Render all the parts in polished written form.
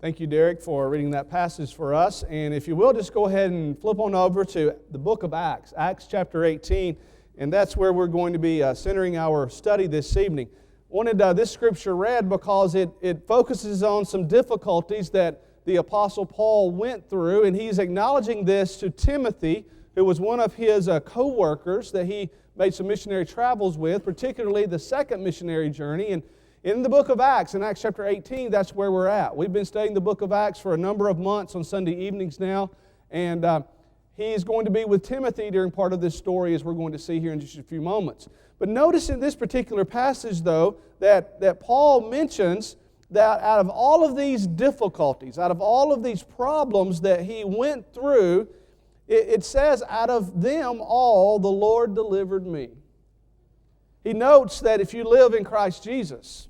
Thank you, Derek, for reading that passage for us. And if you will, just go ahead and flip on over to the book of Acts, Acts chapter 18, and that's where we're going to be centering our study this evening. Wanted this scripture read because it focuses on some difficulties that the Apostle Paul went through, and he's acknowledging this to Timothy, who was one of his co-workers that he made some missionary travels with, particularly the second missionary journey. And in the book of Acts, in Acts chapter 18, that's where we're at. We've been studying the book of Acts for a number of months on Sunday evenings now, and he's going to be with Timothy during part of this story, as we're going to see here in just a few moments. But notice in this particular passage, though, that Paul mentions that out of all of these difficulties, out of all of these problems that he went through, it says, out of them all the Lord delivered me. He notes that if you live in Christ Jesus,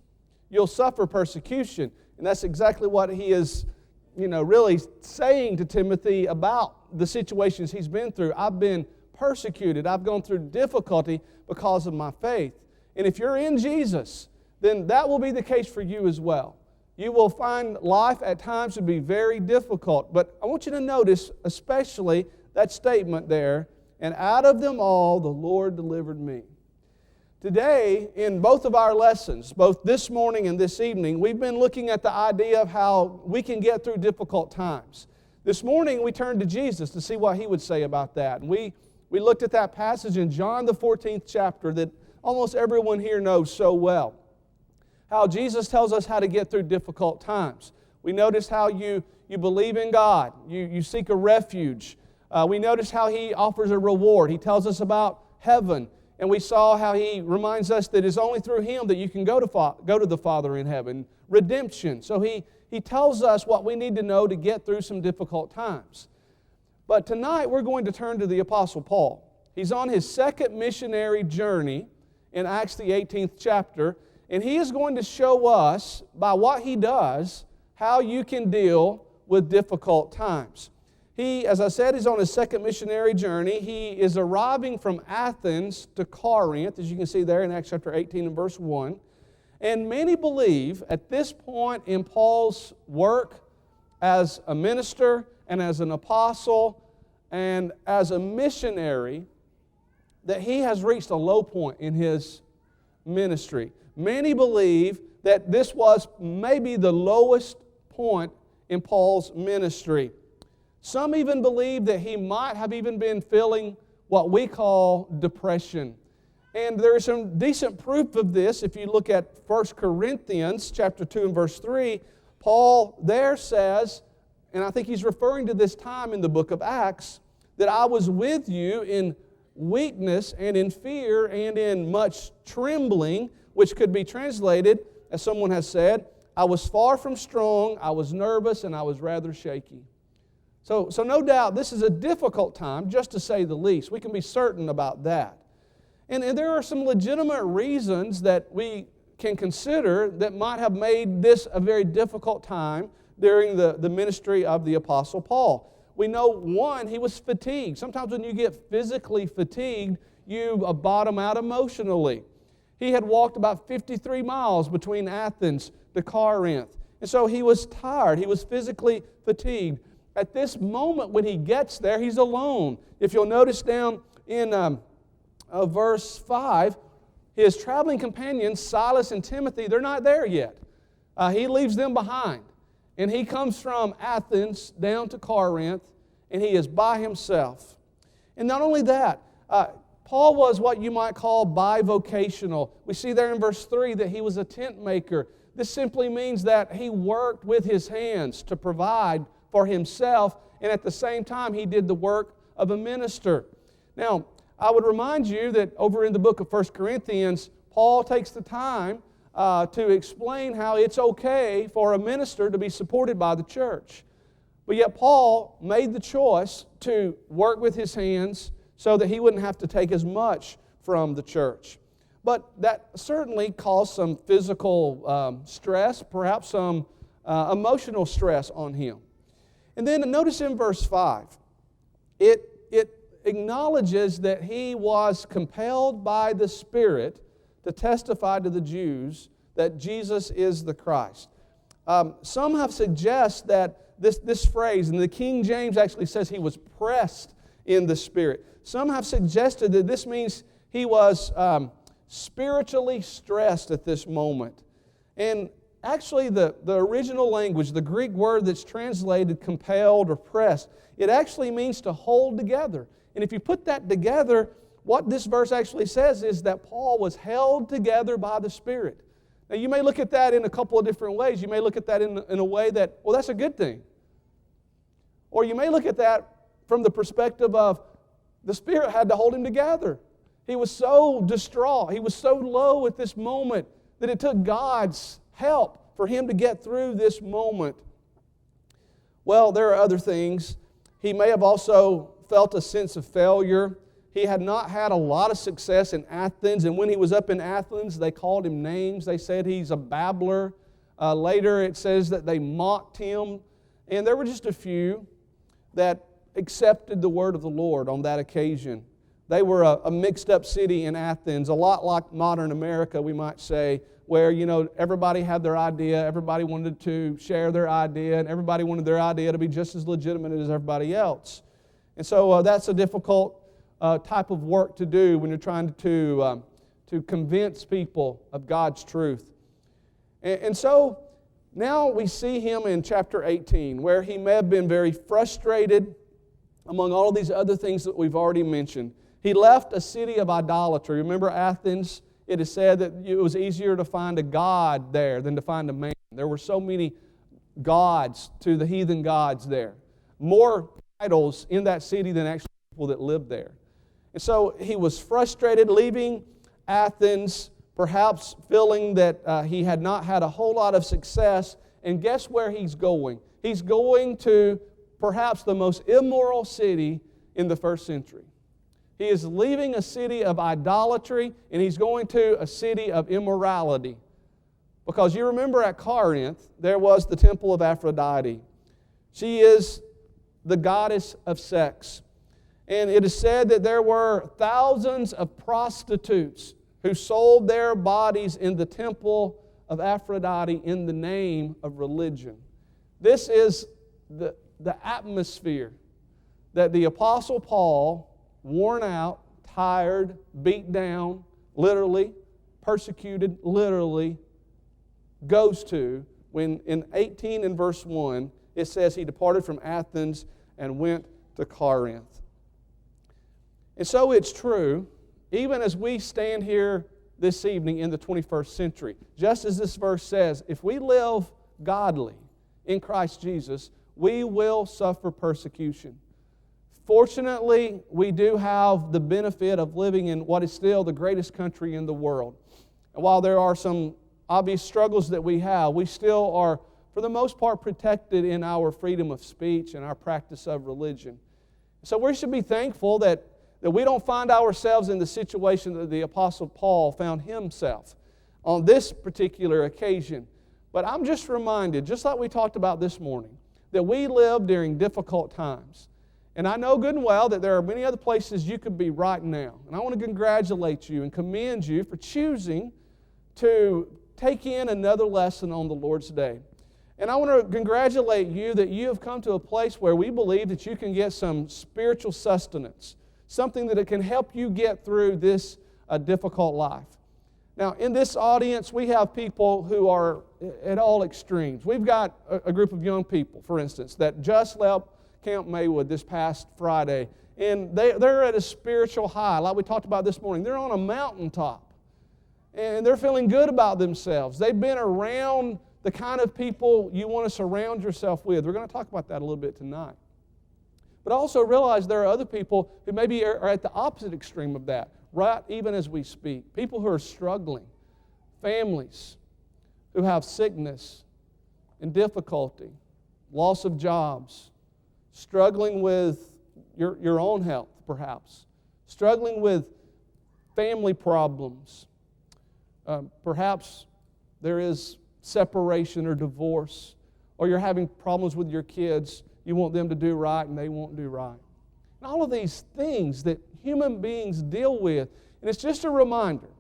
you'll suffer persecution. And that's exactly what he is, really saying to Timothy about the situations he's been through. I've been persecuted. I've gone through difficulty because of my faith. And if you're in Jesus, then that will be the case for you as well. You will find life at times to be very difficult. But I want you to notice especially that statement there, and out of them all the Lord delivered me. Today, in both of our lessons, both this morning and this evening, we've been looking at the idea of how we can get through difficult times. This morning, we turned to Jesus to see what He would say about that. And we looked at that passage in John the 14th chapter that almost everyone here knows so well. How Jesus tells us how to get through difficult times. We noticed how you believe in God. You seek a refuge. We noticed how He offers a reward. He tells us about heaven. And we saw how He reminds us that it's only through Him that you can go to the Father in heaven. Redemption. So He tells us what we need to know to get through some difficult times. But tonight we're going to turn to the Apostle Paul. He's on his second missionary journey in Acts the 18th chapter. And he is going to show us, by what he does, how you can deal with difficult times. He, as I said, is on his second missionary journey. He is arriving from Athens to Corinth, as you can see there in Acts chapter 18 and verse 1. And many believe at this point in Paul's work as a minister and as an apostle and as a missionary that he has reached a low point in his ministry. Many believe that this was maybe the lowest point in Paul's ministry. Some even believe that he might have even been feeling what we call depression. And there is some decent proof of this if you look at 1 Corinthians chapter 2 and verse 3. Paul there says, and I think he's referring to this time in the book of Acts, that I was with you in weakness and in fear and in much trembling, which could be translated, as someone has said, I was far from strong, I was nervous, and I was rather shaky. So no doubt this is a difficult time, just to say the least. We can be certain about that. And there are some legitimate reasons that we can consider that might have made this a very difficult time during the ministry of the Apostle Paul. We know, one, he was fatigued. Sometimes when you get physically fatigued, you bottom out emotionally. He had walked about 53 miles between Athens to Corinth. And so he was tired. He was physically fatigued. At this moment when he gets there, he's alone. If you'll notice down in verse 5, his traveling companions, Silas and Timothy, they're not there yet. He leaves them behind. And he comes from Athens down to Corinth, and he is by himself. And not only that, Paul was what you might call bivocational. We see there in verse 3 that he was a tent maker. This simply means that he worked with his hands to provide for himself, and at the same time he did the work of a minister. Now, I would remind you that over in the book of 1 Corinthians, Paul takes the time to explain how it's okay for a minister to be supported by the church. But yet Paul made the choice to work with his hands so that he wouldn't have to take as much from the church. But that certainly caused some physical stress, perhaps some emotional stress on him. And then notice in verse 5, it acknowledges that he was compelled by the Spirit to testify to the Jews that Jesus is the Christ. Some have suggested that this phrase, and the King James actually says he was pressed in the Spirit. Some have suggested that this means he was spiritually stressed at this moment. And actually the original language, the Greek word that's translated compelled or pressed, it actually means to hold together. And if you put that together, what this verse actually says is that Paul was held together by the Spirit. Now you may look at that in a couple of different ways. You may look at that in a way that, well, that's a good thing. Or you may look at that from the perspective of the Spirit had to hold him together. He was so distraught. He was so low at this moment that it took God's help for him to get through this moment. Well, there are other things. He may have also felt a sense of failure. He had not had a lot of success in Athens, and when he was up in Athens, they called him names. They said he's a babbler. Later it says that they mocked him, and there were just a few that accepted the word of the Lord on that occasion. They were a mixed-up city in Athens, a lot like modern America, we might say, where, everybody had their idea, everybody wanted to share their idea, and everybody wanted their idea to be just as legitimate as everybody else. And so that's a difficult type of work to do when you're trying to convince people of God's truth. And so now we see him in chapter 18, where he may have been very frustrated among all of these other things that we've already mentioned. He left a city of idolatry. Remember Athens? It is said that it was easier to find a god there than to find a man. There were so many gods to the heathen gods there. More idols in that city than actually people that lived there. And so he was frustrated leaving Athens, perhaps feeling that he had not had a whole lot of success. And guess where he's going? He's going to perhaps the most immoral city in the first century. He is leaving a city of idolatry, and he's going to a city of immorality. Because you remember at Corinth, there was the temple of Aphrodite. She is the goddess of sex. And it is said that there were thousands of prostitutes who sold their bodies in the temple of Aphrodite in the name of religion. This is the atmosphere that the Apostle Paul, worn out, tired, beat down, literally, persecuted, literally, goes to when in 18 and verse 1, it says he departed from Athens and went to Corinth. And so it's true, even as we stand here this evening in the 21st century, just as this verse says, if we live godly in Christ Jesus, we will suffer persecution. Fortunately, we do have the benefit of living in what is still the greatest country in the world. And while there are some obvious struggles that we have, we still are, for the most part, protected in our freedom of speech and our practice of religion. So we should be thankful that we don't find ourselves in the situation that the Apostle Paul found himself on this particular occasion. But I'm just reminded, just like we talked about this morning, that we live during difficult times. And I know good and well that there are many other places you could be right now. And I want to congratulate you and commend you for choosing to take in another lesson on the Lord's Day. And I want to congratulate you that you have come to a place where we believe that you can get some spiritual sustenance, something that can help you get through this difficult life. Now, in this audience, we have people who are at all extremes. We've got a group of young people, for instance, that just left Camp Maywood this past Friday, and they're at a spiritual high, like we talked about this morning. They're on a mountaintop, and they're feeling good about themselves. They've been around the kind of people you want to surround yourself with. We're going to talk about that a little bit tonight. But also realize there are other people who maybe are at the opposite extreme of that, right even as we speak. People who are struggling, families who have sickness and difficulty, loss of jobs, struggling with your own health, perhaps, struggling with family problems. Perhaps there is separation or divorce, or you're having problems with your kids. You want them to do right, and they won't do right. And all of these things that human beings deal with, and it's just a reminder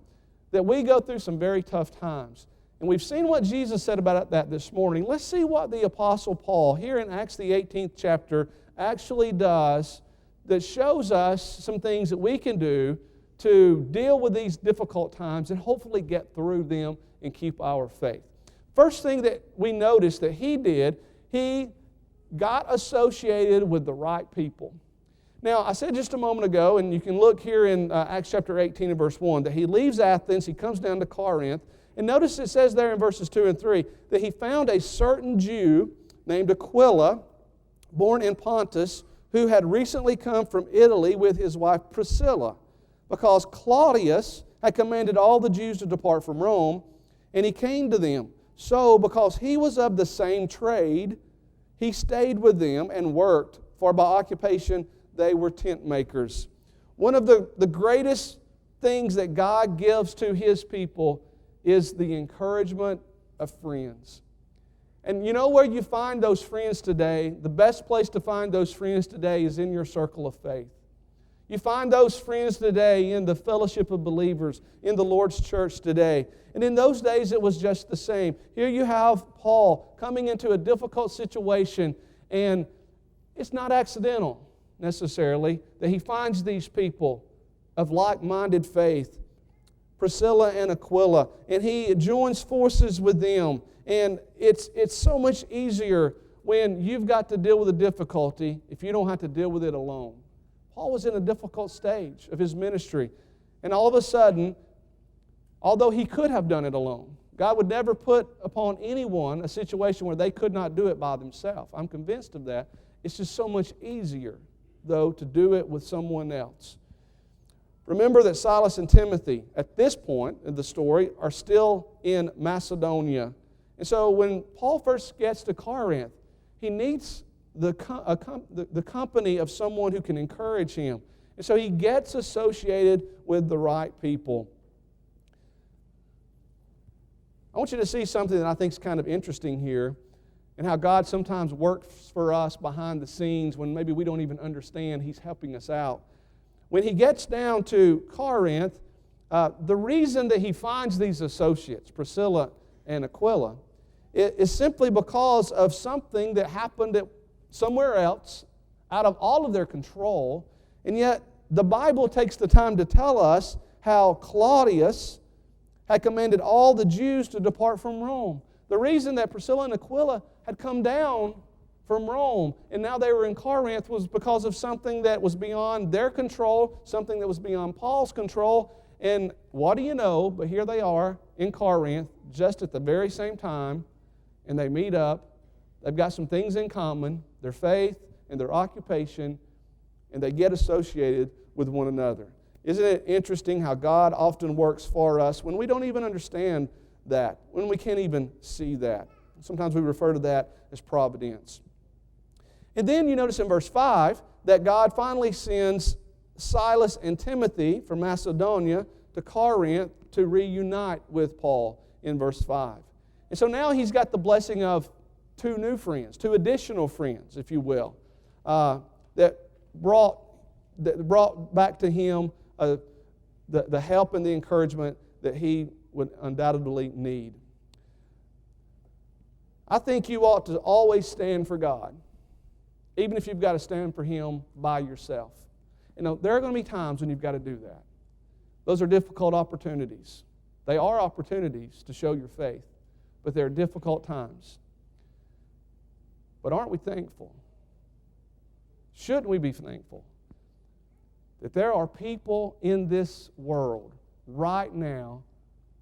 that we go through some very tough times. And we've seen what Jesus said about that this morning. Let's see what the Apostle Paul, here in Acts the 18th chapter, actually does that shows us some things that we can do to deal with these difficult times and hopefully get through them and keep our faith. First thing that we notice that he did, he got associated with the right people. Now, I said just a moment ago, and you can look here in Acts chapter 18 and verse 1, that he leaves Athens, he comes down to Corinth, and notice it says there in verses 2 and 3 that he found a certain Jew named Aquila, born in Pontus, who had recently come from Italy with his wife Priscilla, because Claudius had commanded all the Jews to depart from Rome, and he came to them. So, because he was of the same trade, he stayed with them and worked, for by occupation they were tent makers. One of the greatest things that God gives to His people is the encouragement of friends. And you know where you find those friends today? The best place to find those friends today is in your circle of faith. You find those friends today in the fellowship of believers, in the Lord's church today. And in those days it was just the same. Here you have Paul coming into a difficult situation, and it's not accidental necessarily that he finds these people of like-minded faith, Priscilla and Aquila, and he joins forces with them. And it's so much easier when you've got to deal with a difficulty if you don't have to deal with it alone. Paul was in a difficult stage of his ministry, and all of a sudden, although he could have done it alone, God would never put upon anyone a situation where they could not do it by themselves. I'm convinced of that. It's just so much easier, though, to do it with someone else. Remember that Silas and Timothy, at this point in the story, are still in Macedonia. And so when Paul first gets to Corinth, he needs the company of someone who can encourage him. And so he gets associated with the right people. I want you to see something that I think is kind of interesting here, and how God sometimes works for us behind the scenes when maybe we don't even understand He's helping us out. When he gets down to Corinth, the reason that he finds these associates, Priscilla and Aquila, is simply because of something that happened somewhere else, out of all of their control, and yet the Bible takes the time to tell us how Claudius had commanded all the Jews to depart from Rome. The reason that Priscilla and Aquila had come down from Rome and now they were in Corinth was because of something that was beyond their control, something that was beyond Paul's control. And what do you know, but here they are in Corinth just at the very same time, and they meet up. They've got some things in common, their faith and their occupation, and they get associated with one another. Isn't it interesting how God often works for us when we don't even understand that, when we can't even see that? Sometimes we refer to that as providence. And then you notice in verse 5 that God finally sends Silas and Timothy from Macedonia to Corinth to reunite with Paul in verse 5. And so now he's got the blessing of two new friends, two additional friends, if you will, that brought back to him the help and the encouragement that he would undoubtedly need. I think you ought to always stand for God, even if you've got to stand for Him by yourself. You know, there are going to be times when you've got to do that. Those are difficult opportunities. They are opportunities to show your faith, but they're difficult times. But aren't we thankful? Shouldn't we be thankful that there are people in this world right now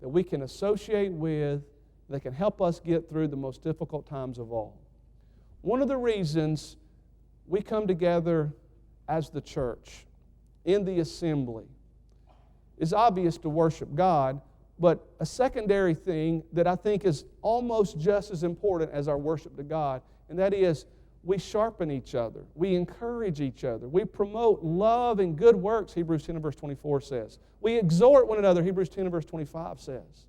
that we can associate with that can help us get through the most difficult times of all? One of the reasons we come together as the church in the assembly is obvious to worship God, but a secondary thing that I think is almost just as important as our worship to God, and that is we sharpen each other. We encourage each other. We promote love and good works, Hebrews 10 and verse 24 says. We exhort one another, Hebrews 10 and verse 25 says.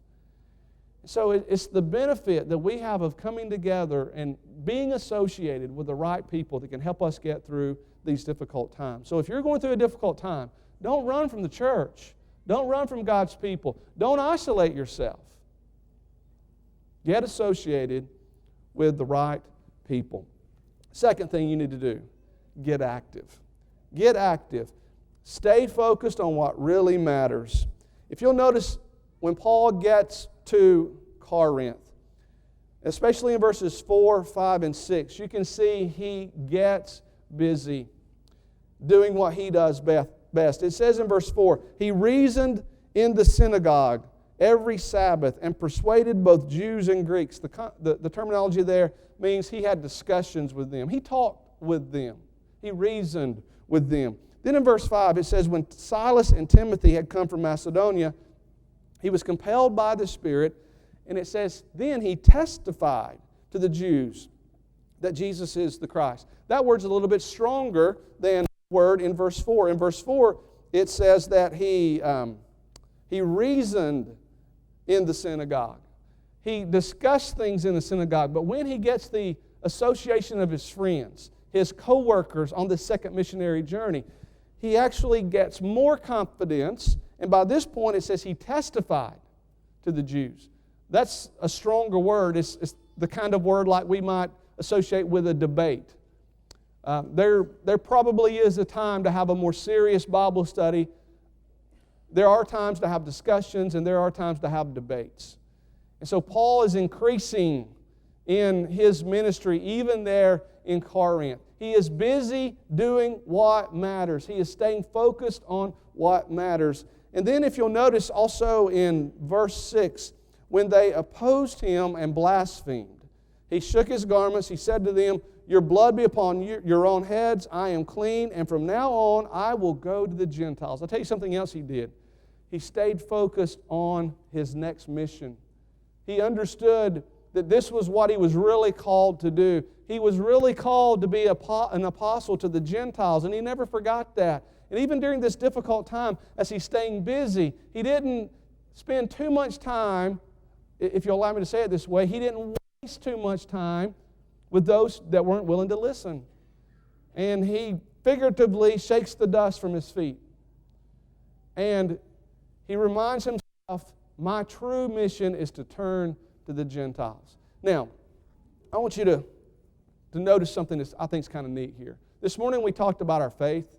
So it's the benefit that we have of coming together and being associated with the right people that can help us get through these difficult times. So if you're going through a difficult time, don't run from the church. Don't run from God's people. Don't isolate yourself. Get associated with the right people. Second thing you need to do, get active. Get active. Stay focused on what really matters. If you'll notice, when Paul gets to Corinth, especially in verses 4, 5, and 6, you can see he gets busy doing what he does best. It says in verse 4, he reasoned in the synagogue every Sabbath and persuaded both Jews and Greeks. The terminology there means he had discussions with them. He talked with them. He reasoned with them. Then in verse 5 it says, when Silas and Timothy had come from Macedonia, he was compelled by the Spirit, and it says, then he testified to the Jews that Jesus is the Christ. That word's a little bit stronger than the word in verse 4. In verse 4 it says that he reasoned in the synagogue. He discussed things in the synagogue, but when he gets the association of his friends, his co-workers on this second missionary journey, he actually gets more confidence, and by this point it says he testified to the Jews. That's a stronger word. It's the kind of word like we might associate with a debate. There probably is a time to have a more serious Bible study. There are times to have discussions, and there are times to have debates. And so Paul is increasing in his ministry, even there in Corinth. He is busy doing what matters. He is staying focused on what matters. And then if you'll notice also in verse 6, when they opposed him and blasphemed, he shook his garments. He said to them, your blood be upon your own heads. I am clean, and from now on I will go to the Gentiles. I'll tell you something else he did. He stayed focused on his next mission. He understood that this was what he was really called to do. He was really called to be an apostle to the Gentiles, and he never forgot that. And even during this difficult time, as he's staying busy, he didn't spend too much time, if you'll allow me to say it this way, he didn't waste too much time with those that weren't willing to listen. And he figuratively shakes the dust from his feet. And he reminds himself, my true mission is to turn to the Gentiles. Now, I want you to notice something that I think is kind of neat here. This morning we talked about our faith.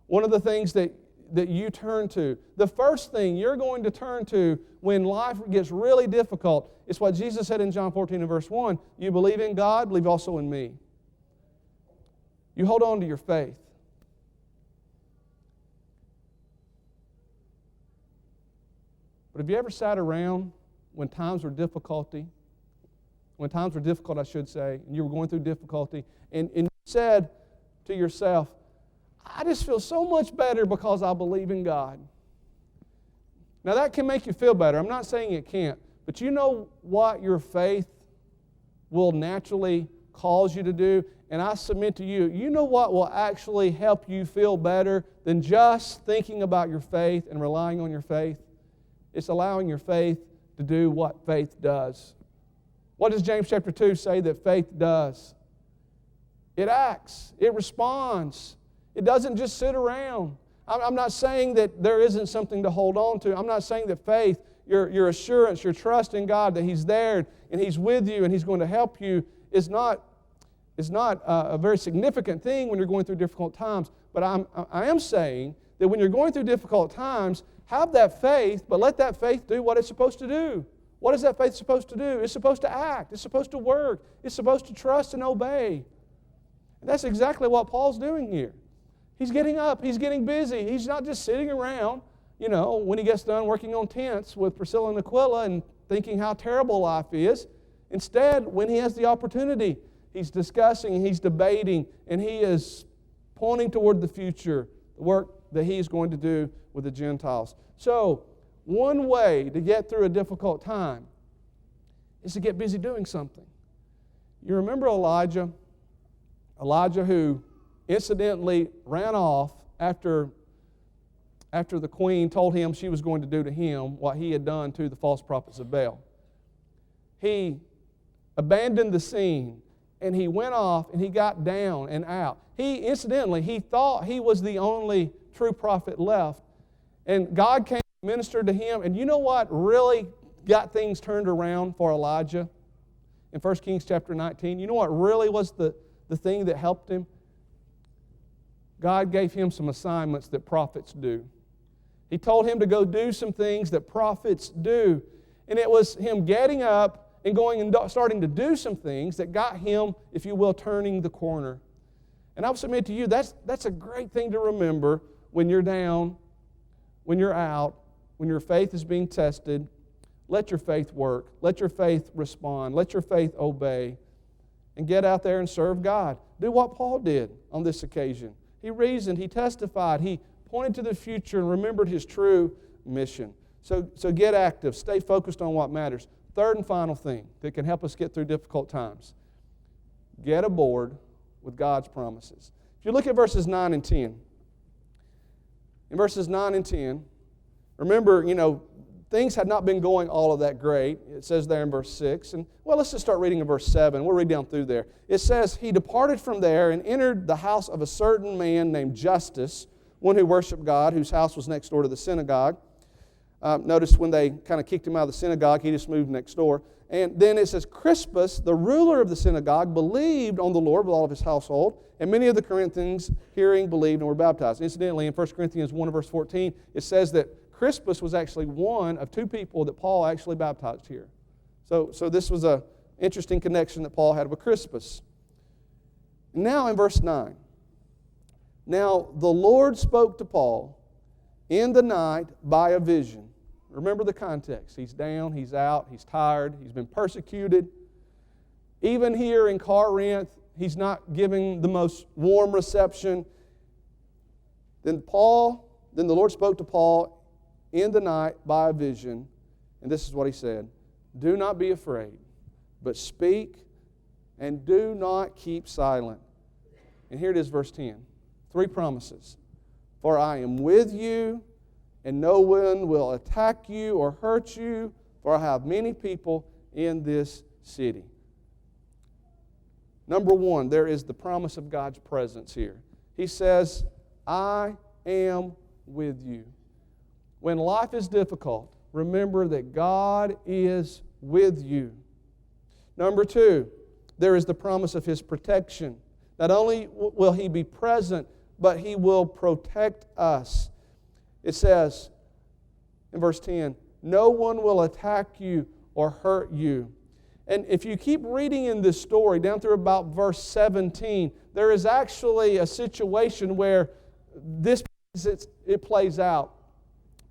One of the things that you turn to, the first thing you're going to turn to when life gets really difficult is what Jesus said in John 14 and verse 1. You believe in God, believe also in me. You hold on to your faith. But have you ever sat around when times were difficult, I should say, and you were going through difficulty, and you said to yourself, I just feel so much better because I believe in God. Now that can make you feel better. I'm not saying it can't. But you know what your faith will naturally cause you to do? And I submit to you, you know what will actually help you feel better than just thinking about your faith and relying on your faith? It's allowing your faith to do what faith does. What does James chapter 2 say that faith does? It acts. It responds. It doesn't just sit around. I'm not saying that there isn't something to hold on to. I'm not saying that faith, your assurance, your trust in God that He's there and He's with you and He's going to help you is not a very significant thing when you're going through difficult times. But I am saying that when you're going through difficult times, have that faith, but let that faith do what it's supposed to do. What is that faith supposed to do? It's supposed to act. It's supposed to work. It's supposed to trust and obey. And that's exactly what Paul's doing here. He's getting up. He's getting busy. He's not just sitting around, when he gets done working on tents with Priscilla and Aquila and thinking how terrible life is. Instead, when he has the opportunity, he's discussing, he's debating, and he is pointing toward the future, the work that he's going to do with the Gentiles. So, one way to get through a difficult time is to get busy doing something. You remember Elijah? Elijah who incidentally ran off after the queen told him she was going to do to him what he had done to the false prophets of Baal. He abandoned the scene and he went off and he got down and out. He thought he was the only true prophet left. And God came and ministered to him. And you know what really got things turned around for Elijah? in 1 Kings chapter 19, you know what really was the thing that helped him? God gave him some assignments that prophets do. He told him to go do some things that prophets do. And it was him getting up and going and starting to do some things that got him, if you will, turning the corner. And I'll submit to you, that's a great thing to remember when you're down, when you're out, when your faith is being tested. Let your faith work. Let your faith respond. Let your faith obey. And get out there and serve God. Do what Paul did on this occasion. He reasoned, he testified, he pointed to the future and remembered his true mission. So get active. Stay focused on what matters. Third and final thing that can help us get through difficult times. Get aboard with God's promises. If you look at verses 9 and 10. In verses 9 and 10, remember, things had not been going all of that great. It says there in verse 6. And, let's just start reading in verse 7. We'll read down through there. It says, he departed from there and entered the house of a certain man named Justus, one who worshiped God, whose house was next door to the synagogue. Notice when they kind of kicked him out of the synagogue, he just moved next door. And then it says, Crispus, the ruler of the synagogue, believed on the Lord with all of his household, and many of the Corinthians, hearing, believed and were baptized. Incidentally, in 1 Corinthians 1 verse 14, it says that Crispus was actually one of two people that Paul actually baptized here. So this was an interesting connection that Paul had with Crispus. Now in verse 9, now the Lord spoke to Paul in the night by a vision. Remember the context. He's down, he's out, he's tired, he's been persecuted. Even here in Corinth, he's not giving the most warm reception. Then the Lord spoke to Paul in the night by a vision, and this is what he said, do not be afraid, but speak and do not keep silent. And here it is, verse 10. 3 promises. For I am with you, and no one will attack you or hurt you, for I have many people in this city. Number 1, there is the promise of God's presence here. He says, I am with you. When life is difficult, remember that God is with you. Number 2, there is the promise of His protection. Not only will He be present, but He will protect us. It says in verse 10, no one will attack you or hurt you. And if you keep reading in this story down through about verse 17, there is actually a situation where it plays out.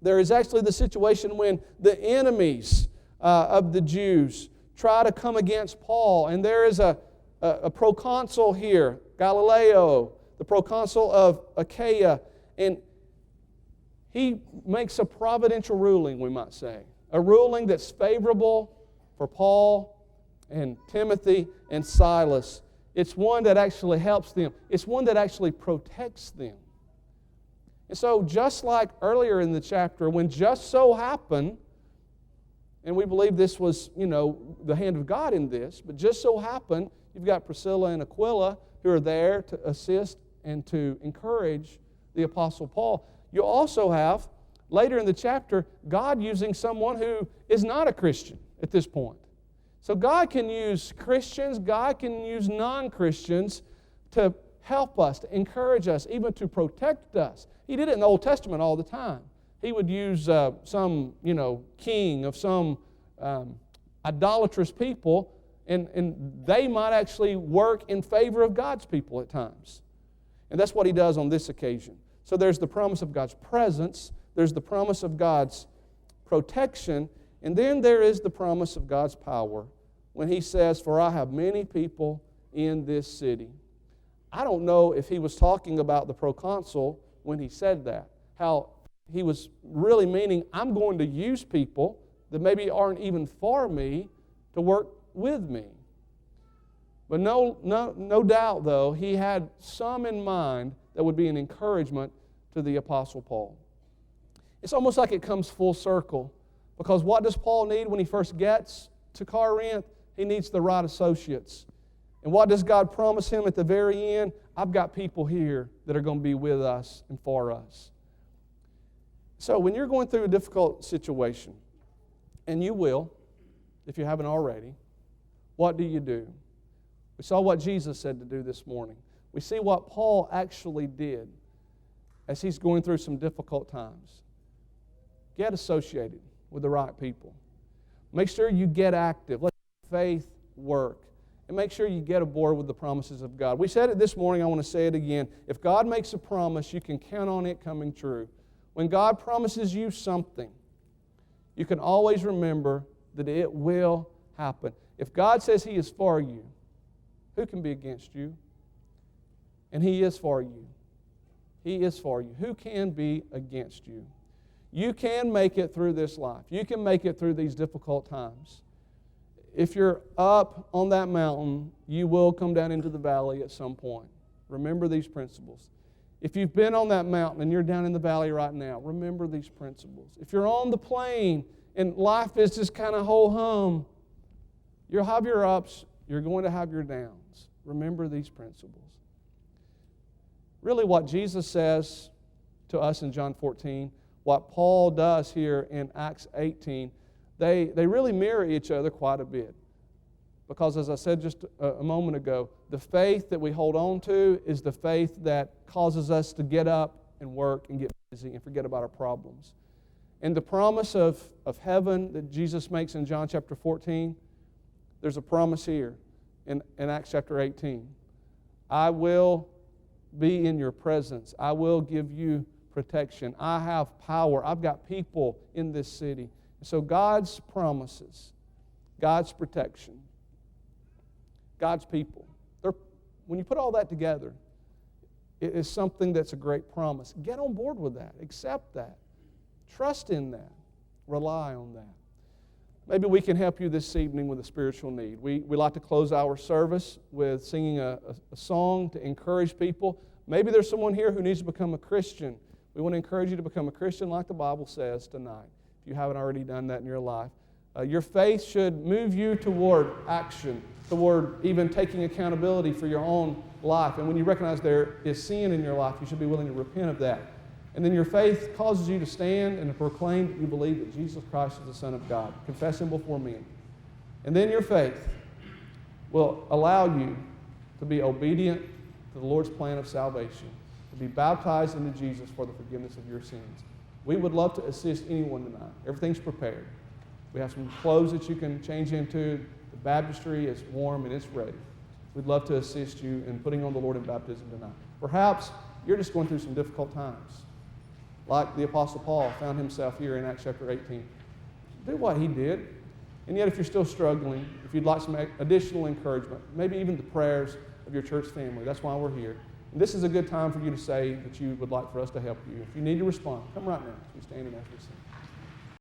There is actually the situation when the enemies of the Jews try to come against Paul. And there is a proconsul here, Galileo, the proconsul of Achaia. And he makes a providential ruling, we might say. A ruling that's favorable for Paul and Timothy and Silas. It's one that actually helps them. It's one that actually protects them. And so just like earlier in the chapter, when just so happened, and we believe this was, the hand of God in this, but just so happened, you've got Priscilla and Aquila who are there to assist and to encourage the Apostle Paul. You also have, later in the chapter, God using someone who is not a Christian at this point. So God can use Christians, God can use non-Christians to help us, to encourage us, even to protect us. He did it in the Old Testament all the time. He would use some, king of some idolatrous people, and they might actually work in favor of God's people at times. And that's what He does on this occasion. So there's the promise of God's presence, there's the promise of God's protection, and then there is the promise of God's power when He says, for I have many people in this city. I don't know if He was talking about the proconsul when He said that, how He was really meaning, I'm going to use people that maybe aren't even for me to work with me. But no doubt, though, He had some in mind that would be an encouragement to the Apostle Paul. It's almost like it comes full circle, because what does Paul need when he first gets to Corinth? He needs the right associates. And what does God promise him at the very end? I've got people here that are going to be with us and for us. So when you're going through a difficult situation, and you will, if you haven't already, what do you do? We saw what Jesus said to do this morning. We see what Paul actually did as he's going through some difficult times. Get associated with the right people. Make sure you get active. Let faith work. And make sure you get aboard with the promises of God. We said it this morning, I want to say it again. If God makes a promise, you can count on it coming true. When God promises you something, you can always remember that it will happen. If God says He is for you, who can be against you? And He is for you. He is for you. Who can be against you? You can make it through this life. You can make it through these difficult times. If you're up on that mountain, you will come down into the valley at some point. Remember these principles. If you've been on that mountain and you're down in the valley right now, remember these principles. If you're on the plain and life is just kind of ho-hum, you'll have your ups, you're going to have your downs. Remember these principles. Really what Jesus says to us in John 14, what Paul does here in Acts 18, they really mirror each other quite a bit. Because as I said just a moment ago, the faith that we hold on to is the faith that causes us to get up and work and get busy and forget about our problems. And the promise of heaven that Jesus makes in John chapter 14, there's a promise here in Acts chapter 18. I will be in your presence. I will give you protection. I have power. I've got people in this city. So God's promises, God's protection, God's people, when you put all that together, it is something that's a great promise. Get on board with that. Accept that. Trust in that. Rely on that. Maybe we can help you this evening with a spiritual need. We like to close our service with singing a song to encourage people. Maybe there's someone here who needs to become a Christian. We want to encourage you to become a Christian like the Bible says tonight. If you haven't already done that in your life. Your faith should move you toward action, toward even taking accountability for your own life. And when you recognize there is sin in your life, you should be willing to repent of that. And then your faith causes you to stand and to proclaim that you believe that Jesus Christ is the Son of God. Confess Him before men. And then your faith will allow you to be obedient to the Lord's plan of salvation, to be baptized into Jesus for the forgiveness of your sins. We would love to assist anyone tonight. Everything's prepared. We have some clothes that you can change into. The baptistry is warm and it's ready. We'd love to assist you in putting on the Lord in baptism tonight. Perhaps you're just going through some difficult times, like the Apostle Paul found himself here in Acts chapter 18. Do what he did. And yet if you're still struggling, if you'd like some additional encouragement, maybe even the prayers of your church family, that's why we're here. And this is a good time for you to say that you would like for us to help you. If you need to respond, come right now as we stand and as we sing.